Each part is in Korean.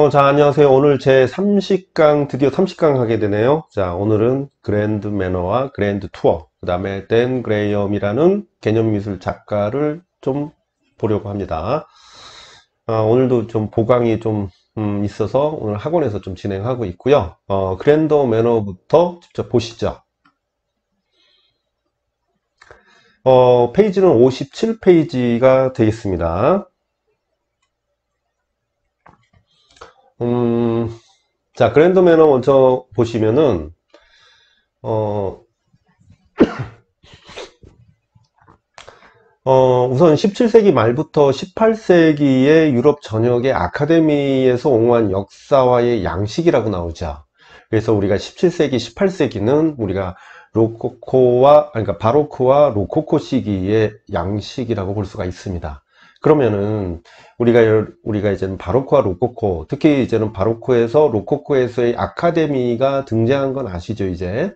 자, 안녕하세요. 오늘 제 30강, 드디어 30강 하게 되네요. 자, 오늘은 그랜드 매너와 그랜드 투어, 그 다음에 댄 그레이엄이라는 개념미술 작가를 좀 보려고 합니다. 오늘도 좀 보강이 좀 있어서 오늘 학원에서 좀 진행하고 있고요. 그랜드 매너부터 직접 보시죠. 페이지는 57페이지가 되겠습니다. 음, 자, 그랜드 매너 먼저 보시면은, 어, 우선 17세기 말부터 18세기의 유럽 전역의 아카데미에서 옹호한 역사와의 양식이라고 나오죠. 그래서 우리가 17세기, 18세기는 우리가 그러니까 바로크와 로코코 시기의 양식이라고 볼 수가 있습니다. 그러면은 우리가 이제는 바로크와 로코코, 특히 이제는 바로크에서 로코코에서의 아카데미가 등장한 건 아시죠, 이제?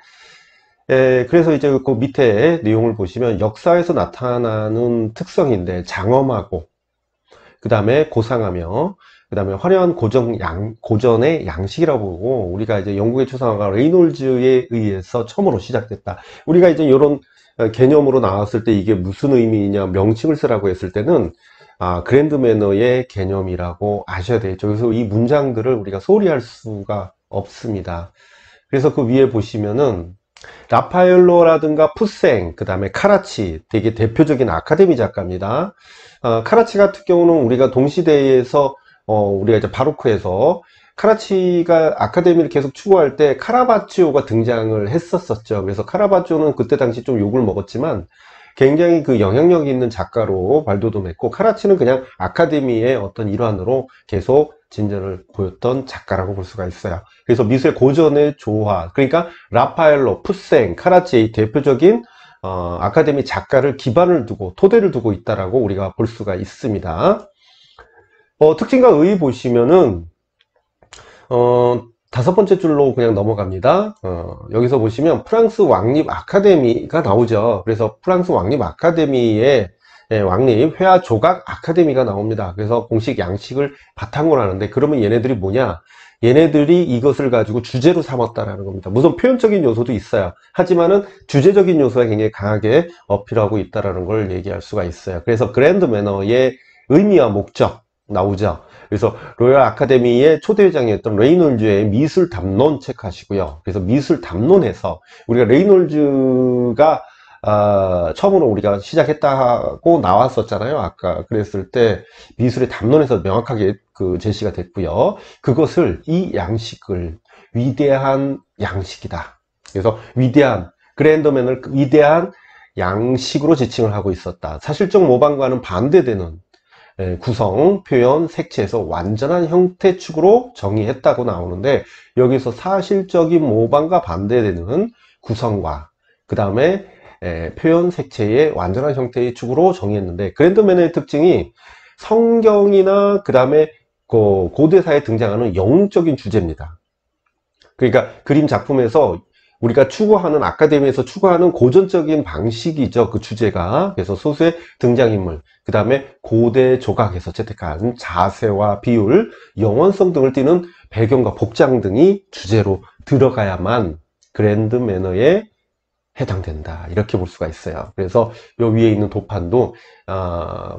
그래서 이제 그 밑에 내용을 보시면 역사에서 나타나는 특성인데 장엄하고 그 다음에 고상하며 그 다음에 화려한 고전의 양식이라고 보고 우리가 이제 영국의 초상화가 레이놀즈에 의해서 처음으로 시작됐다. 우리가 이제 이런 개념으로 나왔을 때 이게 무슨 의미냐 명칭을 쓰라고 했을 때는 그랜드 매너의 개념이라고 아셔야 되겠죠. 그래서 이 문장들을 우리가 소홀히 할 수가 없습니다. 그래서 그 위에 보시면은 라파엘로라든가 푸생, 그 다음에 카라치, 되게 대표적인 아카데미 작가입니다. 카라치 같은 경우는 우리가 동시대에서 우리가 이제 바로크에서 카라치가 아카데미를 계속 추구할 때 카라바치오가 등장을 했었죠. 그래서 카라바치오는 그때 당시 좀 욕을 먹었지만 굉장히 그 영향력 있는 작가로 발돋움했고, 카라치는 그냥 아카데미의 어떤 일환으로 계속 진전을 보였던 작가라고 볼 수가 있어요. 그래서 미술의 고전의 조화, 그러니까 라파엘로, 푸생, 카라치의 대표적인 아카데미 작가를 기반을 두고 토대를 두고 있다라고 우리가 볼 수가 있습니다. 특징과 의의 보시면은 다섯 번째 줄로 그냥 넘어갑니다. 여기서 보시면 프랑스 왕립 아카데미가 나오죠. 그래서 프랑스 왕립 아카데미의 왕립 회화 조각 아카데미가 나옵니다. 그래서 공식 양식을 바탕으로 하는데, 그러면 얘네들이 뭐냐? 얘네들이 이것을 가지고 주제로 삼았다라는 겁니다. 무슨 표현적인 요소도 있어요. 하지만은 주제적인 요소가 굉장히 강하게 어필하고 있다라는 걸 얘기할 수가 있어요. 그래서 그랜드 매너의 의미와 목적 나오죠. 그래서 로열 아카데미의 초대회장이었던 레이놀즈의 미술 담론 책 하시고요. 그래서 미술 담론에서 우리가 레이놀즈가 처음으로 우리가 시작했다고 나왔었잖아요. 아까 그랬을 때 미술의 담론에서 명확하게 그 제시가 됐고요. 그것을 이 양식을 위대한 양식이다. 그래서 위대한 그랜더맨을 위대한 양식으로 지칭을 하고 있었다. 사실적 모방과는 반대되는 구성, 표현, 색채에서 완전한 형태 축으로 정의했다고 나오는데, 여기서 사실적인 모방과 반대되는 구성과 그 다음에 표현, 색채의 완전한 형태의 축으로 정의했는데, 그랜드맨의 특징이 성경이나 그 다음에 고대사에 등장하는 영웅적인 주제입니다. 그러니까 그림 작품에서 우리가 추구하는, 아카데미에서 추구하는 고전적인 방식이죠. 그 주제가. 그래서 소수의 등장인물, 그 다음에 고대 조각에서 채택한 자세와 비율, 영원성 등을 띠는 배경과 복장 등이 주제로 들어가야만 그랜드 매너에 해당된다, 이렇게 볼 수가 있어요. 그래서 요 위에 있는 도판도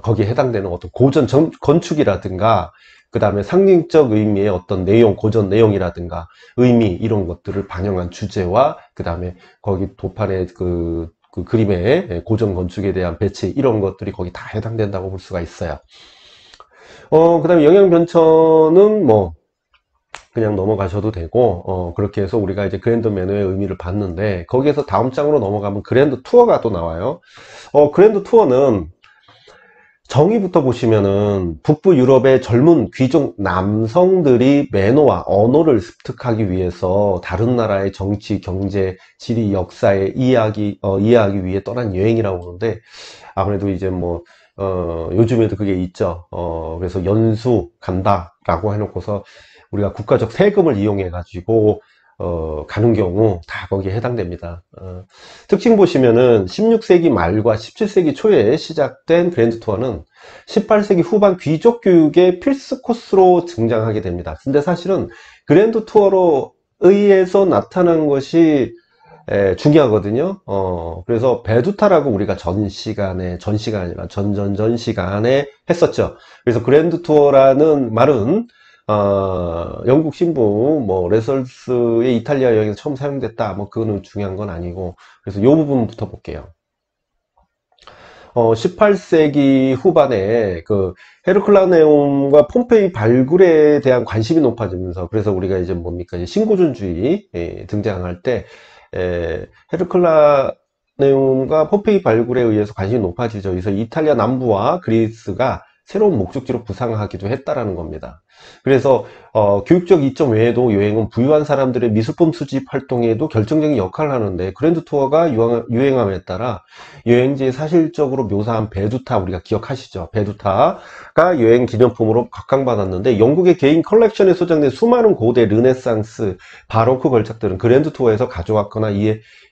거기에 해당되는 어떤 고전 건축이라든가 그 다음에 상징적 의미의 어떤 내용, 고전 내용이라든가 의미, 이런 것들을 반영한 주제와 그 다음에 거기 도판의 그 그림의 고전 건축에 대한 배치, 이런 것들이 거기 다 해당된다고 볼 수가 있어요. 그 다음에 영양 변천은 뭐 그냥 넘어가셔도 되고, 그렇게 해서 우리가 이제 그랜드 매너의 의미를 봤는데, 거기에서 다음 장으로 넘어가면 그랜드 투어가 또 나와요. 그랜드 투어는 정의부터 보시면은 북부 유럽의 젊은 귀족 남성들이 매너와 언어를 습득하기 위해서 다른 나라의 정치, 경제, 지리, 역사에 이해하기 위해 떠난 여행이라고 하는데, 아무래도 이제 뭐 요즘에도 그게 있죠. 그래서 연수 간다라고 해놓고서 우리가 국가적 세금을 이용해 가지고 가는 경우 다 거기에 해당됩니다. 특징 보시면은 16세기 말과 17세기 초에 시작된 그랜드 투어는 18세기 후반 귀족 교육의 필수 코스로 등장하게 됩니다. 근데 사실은 그랜드 투어로 의해서 나타난 것이 중요하거든요. 그래서 배두타라고 우리가 전 시간에 아니라 전 시간에 했었죠. 그래서 그랜드 투어라는 말은 영국 신부 뭐 레설스의 이탈리아 여행에서 처음 사용됐다, 뭐 그거는 중요한 건 아니고, 그래서 이 부분부터 볼게요. 18세기 후반에 그 헤르클라네움과 폼페이 발굴에 대한 관심이 높아지면서, 그래서 우리가 이제 뭡니까, 이제 신고전주의 등장할 때 헤르클라네움과 폼페이 발굴에 의해서 관심이 높아지죠. 그래서 이탈리아 남부와 그리스가 새로운 목적지로 부상하기도 했다라는 겁니다. 그래서 교육적 이점 외에도 여행은 부유한 사람들의 미술품 수집 활동에도 결정적인 역할을 하는데, 그랜드 투어가 유행함에 따라 여행지에 사실적으로 묘사한 배두타, 우리가 기억하시죠? 배두타가 여행 기념품으로 각광받았는데, 영국의 개인 컬렉션에 소장된 수많은 고대, 르네상스, 바로크 걸작들은 그랜드 투어에서 가져왔거나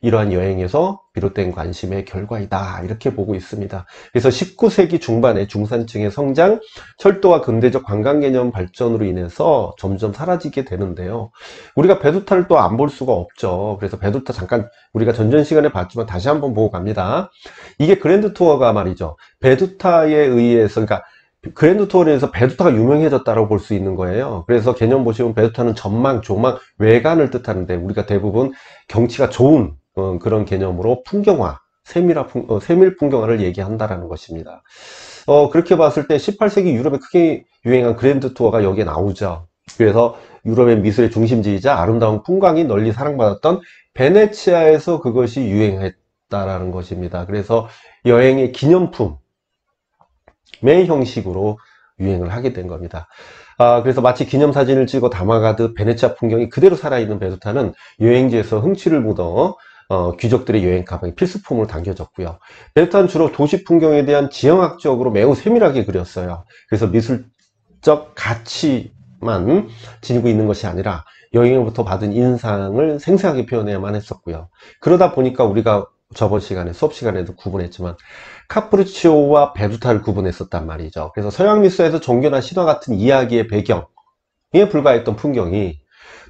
이러한 여행에서 비롯된 관심의 결과이다, 이렇게 보고 있습니다. 그래서 19세기 중반에 중산층의 성장, 철도와 근대적 관광 개념 발전으로 인해서 점점 사라지게 되는데요. 우리가 배두타를 또 안 볼 수가 없죠. 그래서 배두타 잠깐 우리가 전전 시간에 봤지만 다시 한번 보고 갑니다. 이게 그랜드 투어가 말이죠, 배두타에 의해서, 그러니까 그랜드 투어에 의해서 배두타가 유명해졌다고 볼 수 있는 거예요. 그래서 개념 보시면 배두타는 전망, 조망, 외관을 뜻하는데, 우리가 대부분 경치가 좋은 그런 개념으로 풍경화, 세밀 풍경화를 얘기한다라는 것입니다. 그렇게 봤을 때 18세기 유럽에 크게 유행한 그랜드 투어가 여기에 나오죠. 그래서 유럽의 미술의 중심지이자 아름다운 풍광이 널리 사랑받았던 베네치아에서 그것이 유행했다라는 것입니다. 그래서 여행의 기념품의 형식으로 유행을 하게 된 겁니다. 그래서 마치 기념사진을 찍어 담아가듯 베네치아 풍경이 그대로 살아있는 배두타는 여행지에서 흥취를 묻어 귀족들의 여행 가방에 필수품으로 당겨졌고요. 배두타는 주로 도시 풍경에 대한 지형학적으로 매우 세밀하게 그렸어요. 그래서 미술적 가치만 지니고 있는 것이 아니라 여행으로부터 받은 인상을 생생하게 표현해야만 했었고요. 그러다 보니까 우리가 저번 시간에, 수업 시간에도 구분했지만 카프리치오와 배두타를 구분했었단 말이죠. 그래서 서양 미술에서 종교나 신화 같은 이야기의 배경에 불과했던 풍경이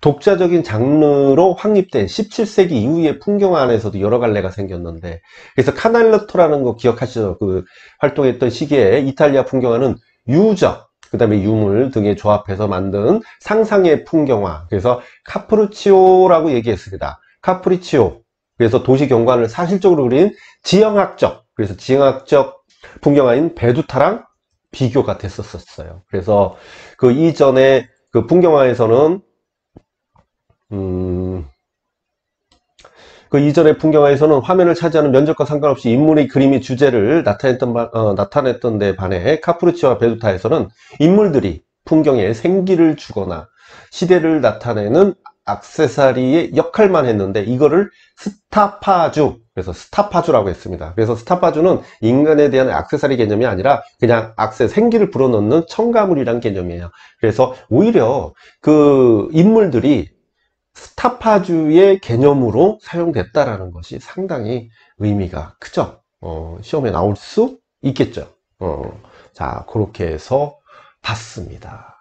독자적인 장르로 확립된 17세기 이후의 풍경 안에서도 여러 갈래가 생겼는데, 그래서 카날레토라는 거 기억하시죠? 그 활동했던 시기에 이탈리아 풍경화는 유적, 그 다음에 유물 등의 조합해서 만든 상상의 풍경화, 그래서 카프리치오라고 얘기했습니다. 카프리치오, 그래서 도시 경관을 사실적으로 그린 지형학적, 그래서 지형학적 풍경화인 배두타랑 비교가 됐었어요. 그래서 그 이전에 그 풍경화에서는 그 이전의 풍경화에서는 화면을 차지하는 면적과 상관없이 인물의 그림이 주제를 나타냈던 데 반해 카프리치오와 배두타에서는 인물들이 풍경에 생기를 주거나 시대를 나타내는 액세서리의 역할만 했는데, 이거를 스타파주, 그래서 스타파주라고 했습니다. 그래서 스타파주는 인간에 대한 액세서리 개념이 아니라 그냥 생기를 불어넣는 첨가물이란 개념이에요. 그래서 오히려 그 인물들이 스타파주의 개념으로 사용됐다라는 것이 상당히 의미가 크죠. 시험에 나올 수 있겠죠. 자, 그렇게 해서 봤습니다.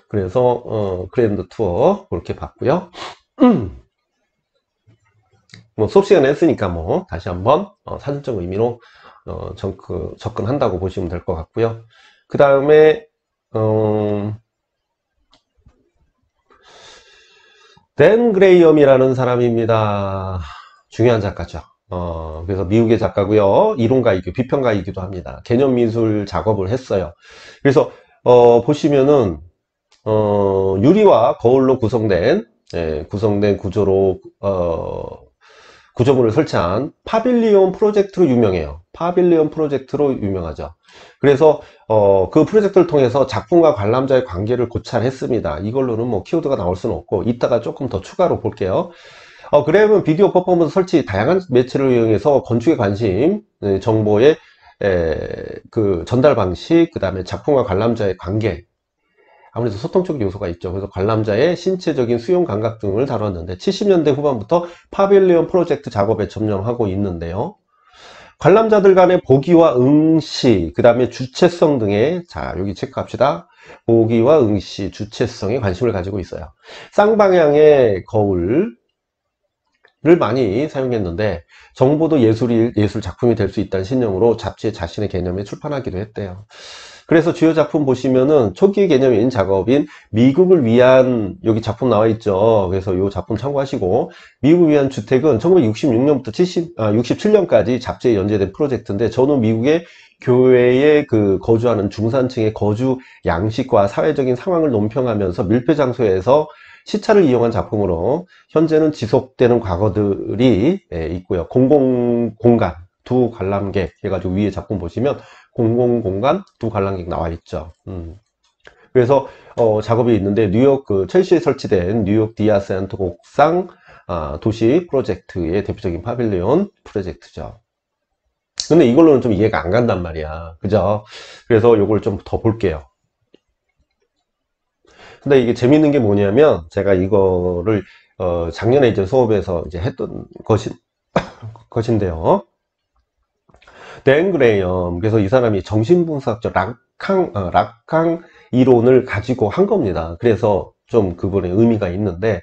그래서 그랜드 투어 그렇게 봤고요. 뭐 수업 시간에 했으니까 뭐 다시 한번 사전적 의미로 접근한다고 보시면 될 것 같고요. 그 다음에 댄 그레이엄이라는 사람입니다. 중요한 작가죠. 그래서 미국의 작가고요. 이론가이고 비평가이기도 합니다. 개념 미술 작업을 했어요. 그래서 보시면은 유리와 거울로 구성된 구조로 구조물을 설치한 파빌리온 프로젝트로 유명해요. 파빌리온 프로젝트로 유명하죠. 그래서 그 프로젝트를 통해서 작품과 관람자의 관계를 고찰했습니다. 이걸로는 뭐 키워드가 나올 수는 없고, 이따가 조금 더 추가로 볼게요. 그래면 비디오 퍼포먼스 설치, 다양한 매체를 이용해서 건축에 관심, 정보의 그 전달 방식, 그 다음에 작품과 관람자의 관계, 아무래도 소통적 요소가 있죠. 그래서 관람자의 신체적인 수용 감각 등을 다뤘는데 70년대 후반부터 파빌리온 프로젝트 작업에 점령하고 있는데요. 관람자들 간의 보기와 응시, 그 다음에 주체성 등의, 자, 여기 체크합시다. 보기와 응시, 주체성에 관심을 가지고 있어요. 쌍방향의 거울을 많이 사용했는데, 정보도 예술 작품이 될 수 있다는 신념으로 잡지에 자신의 개념에 출판하기도 했대요. 그래서 주요 작품 보시면은 초기 개념인 작업인 미국을 위한, 여기 작품 나와 있죠. 그래서 이 작품 참고하시고, 미국을 위한 주택은 1966년부터 67년까지 잡지에 연재된 프로젝트인데, 저는 미국의 교외에 거주하는 중산층의 거주 양식과 사회적인 상황을 논평하면서 밀폐 장소에서 시차를 이용한 작품으로 현재는 지속되는 과거들이 있고요. 공공공간 두 관람객 해가지고 위에 작품 보시면 공공공간 두 관람객 나와 있죠. 그래서 작업이 있는데 뉴욕 첼시에 설치된 뉴욕 디아센트 옥상 도시 프로젝트의 대표적인 파빌리온 프로젝트죠. 근데 이걸로는 좀 이해가 안 간단 말이야. 그죠? 그래서 요걸 좀 더 볼게요. 근데 이게 재밌는 게 뭐냐면 제가 이거를 작년에 이제 수업에서 이제 했던 것인데요. 댄 그레이엄, 그래서 이 사람이 정신분석적 락강 이론을 가지고 한 겁니다. 그래서 좀 그분의 의미가 있는데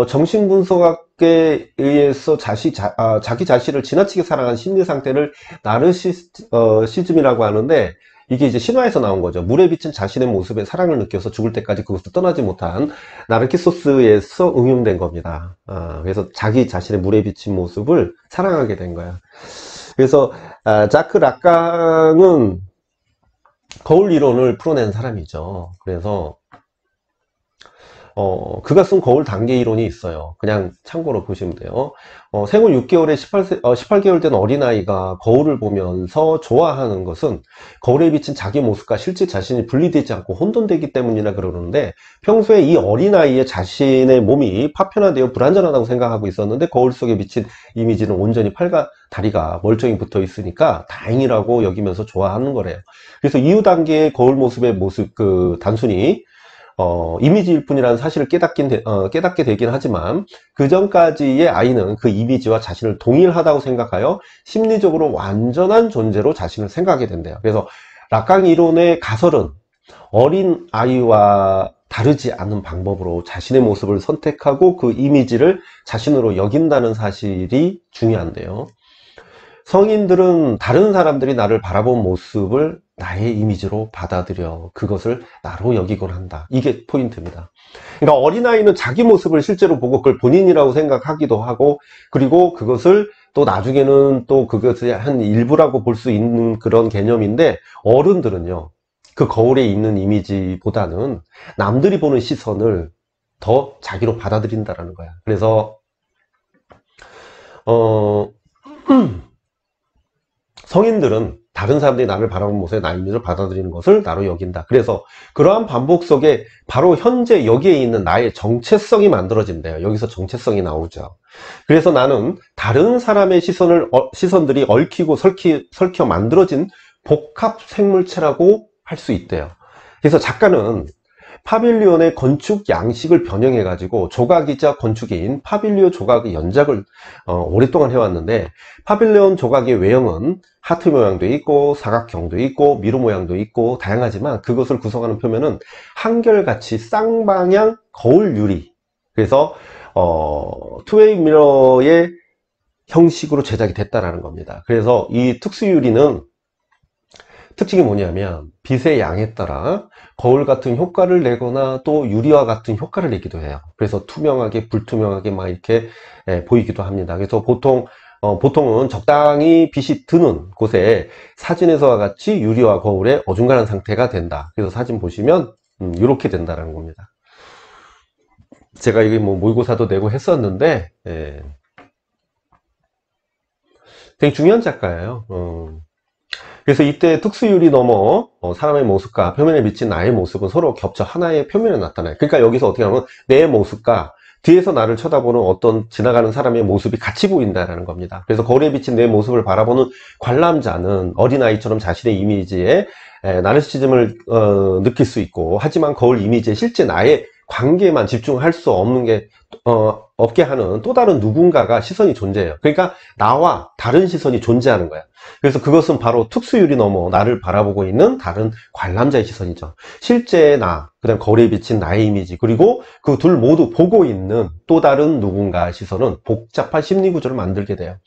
정신분석학에 의해서 자기 자신을 지나치게 사랑한 심리 상태를 나르시즘이라고 하는데, 이게 이제 신화에서 나온 거죠. 물에 비친 자신의 모습에 사랑을 느껴서 죽을 때까지 그것을 떠나지 못한 나르키소스에서 응용된 겁니다. 그래서 자기 자신의 물에 비친 모습을 사랑하게 된 거야. 그래서 자크 락강은 거울 이론을 풀어낸 사람이죠. 그래서 그가 쓴 거울 단계 이론이 있어요. 그냥 참고로 보시면 돼요. 생후 6개월에 18개월 된 어린아이가 거울을 보면서 좋아하는 것은 거울에 비친 자기 모습과 실제 자신이 분리되지 않고 혼돈되기 때문이라 그러는데, 평소에 이 어린아이의 자신의 몸이 파편화되어 불완전하다고 생각하고 있었는데 거울 속에 비친 이미지는 온전히 팔과 다리가 멀쩡히 붙어 있으니까 다행이라고 여기면서 좋아하는 거래요. 그래서 이후 단계의 거울 모습의 단순히 이미지일 뿐이라는 사실을 깨닫게 되긴 하지만, 그 전까지의 아이는 그 이미지와 자신을 동일하다고 생각하여 심리적으로 완전한 존재로 자신을 생각하게 된대요. 그래서 락강 이론의 가설은 어린 아이와 다르지 않은 방법으로 자신의 모습을 선택하고 그 이미지를 자신으로 여긴다는 사실이 중요한데요. 성인들은 다른 사람들이 나를 바라본 모습을 나의 이미지로 받아들여 그것을 나로 여기곤 한다. 이게 포인트입니다. 그러니까 어린아이는 자기 모습을 실제로 보고 그걸 본인이라고 생각하기도 하고, 그리고 그것을 또 나중에는 또 그것의 한 일부라고 볼 수 있는 그런 개념인데, 어른들은요, 그 거울에 있는 이미지보다는 남들이 보는 시선을 더 자기로 받아들인다라는 거야. 그래서 성인들은 다른 사람들이 나를 바라본 모습에 나의 이미지를 받아들이는 것을 나로 여긴다. 그래서 그러한 반복 속에 바로 현재 여기에 있는 나의 정체성이 만들어진대요. 여기서 정체성이 나오죠. 그래서 나는 다른 사람의 시선들이 얽히고 설켜 만들어진 복합 생물체라고 할 수 있대요. 그래서 작가는 파빌리온의 건축 양식을 변형해 가지고 조각이자 건축인 파빌리오 조각의 연작을 오랫동안 해왔는데, 파빌리온 조각의 외형은 하트 모양도 있고 사각형도 있고 미로 모양도 있고 다양하지만, 그것을 구성하는 표면은 한결같이 쌍방향 거울 유리, 그래서 투웨이 미러의 형식으로 제작이 됐다라는 겁니다. 그래서 이 특수 유리는 특징이 뭐냐면 빛의 양에 따라 거울 같은 효과를 내거나 또 유리와 같은 효과를 내기도 해요. 그래서 투명하게 불투명하게 막 이렇게 보이기도 합니다. 그래서 보통은 적당히 빛이 드는 곳에 사진에서와 같이 유리와 거울에 어중간한 상태가 된다. 그래서 사진 보시면 이렇게 된다는 겁니다. 제가 이게 뭐 모의고사도 내고 했었는데 되게 중요한 작가예요. 그래서 이때 특수유리 넘어 사람의 모습과 표면에 비친 나의 모습은 서로 겹쳐 하나의 표면에 나타나요. 그러니까 여기서 어떻게 하면 내 모습과 뒤에서 나를 쳐다보는 어떤 지나가는 사람의 모습이 같이 보인다는 겁니다. 그래서 거울에 비친 내 모습을 바라보는 관람자는 어린아이처럼 자신의 이미지에 나르시즘을 느낄 수 있고, 하지만 거울 이미지에 실제 나의 관계만 집중할 수 없는 게 없게 하는 또 다른 누군가가 시선이 존재해요. 그러니까 나와 다른 시선이 존재하는 거야. 그래서 그것은 바로 특수유리 넘어 나를 바라보고 있는 다른 관람자의 시선이죠. 실제 나, 그다음 거울에 비친 나의 이미지, 그리고 그 둘 모두 보고 있는 또 다른 누군가의 시선은 복잡한 심리 구조를 만들게 돼요.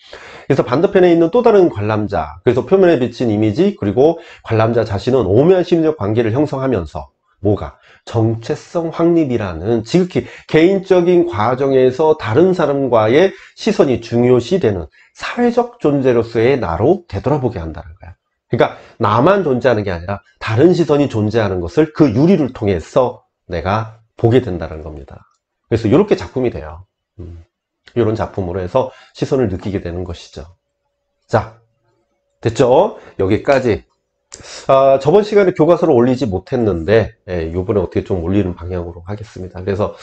그래서 반대편에 있는 또 다른 관람자, 그래서 표면에 비친 이미지, 그리고 관람자 자신은 오묘한 심리적 관계를 형성하면서 뭐가? 정체성 확립이라는 지극히 개인적인 과정에서 다른 사람과의 시선이 중요시되는 사회적 존재로서의 나로 되돌아보게 한다는 거야. 그러니까 나만 존재하는 게 아니라 다른 시선이 존재하는 것을 그 유리를 통해서 내가 보게 된다는 겁니다. 그래서 이렇게 작품이 돼요. 이런 작품으로 해서 시선을 느끼게 되는 것이죠. 자, 됐죠? 여기까지. 저번 시간에 교과서를 올리지 못했는데, 이번에 어떻게 좀 올리는 방향으로 하겠습니다. 그래서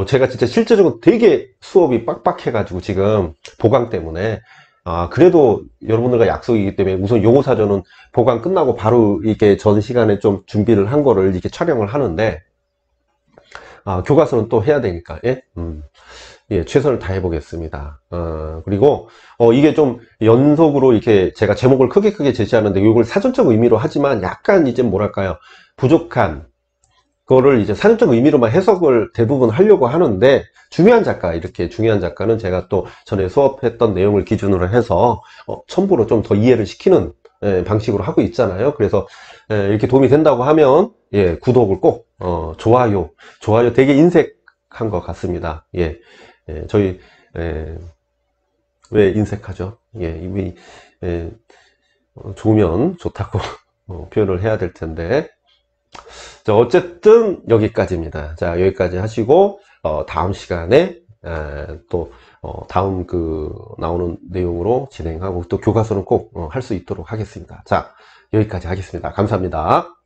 제가 진짜 실제적으로 되게 수업이 빡빡해가지고 지금 보강 때문에, 그래도 여러분들과 약속이기 때문에 우선 용어사전은 보강 끝나고 바로 이렇게 전 시간에 좀 준비를 한 거를 이렇게 촬영을 하는데, 교과서는 또 해야 되니까, 예, 최선을 다해 보겠습니다. 그리고 이게 좀 연속으로 이렇게 제가 제목을 크게 제시하는데 이걸 사전적 의미로 하지만 약간 이제 뭐랄까요, 부족한 거를 이제 사전적 의미로만 해석을 대부분 하려고 하는데, 중요한 작가, 이렇게 중요한 작가는 제가 또 전에 수업했던 내용을 기준으로 해서 첨부로 좀 더 이해를 시키는 방식으로 하고 있잖아요. 그래서 이렇게 도움이 된다고 하면, 예, 구독을 꼭 좋아요 되게 인색한 것 같습니다. 예, 저희 왜 인색하죠? 예, 좋으면 좋다고 표현을 해야 될 텐데. 자, 어쨌든 여기까지입니다. 자, 여기까지 하시고 다음 시간에 또 다음 나오는 내용으로 진행하고 또 교과서는 꼭 할 수 있도록 하겠습니다. 자, 여기까지 하겠습니다. 감사합니다.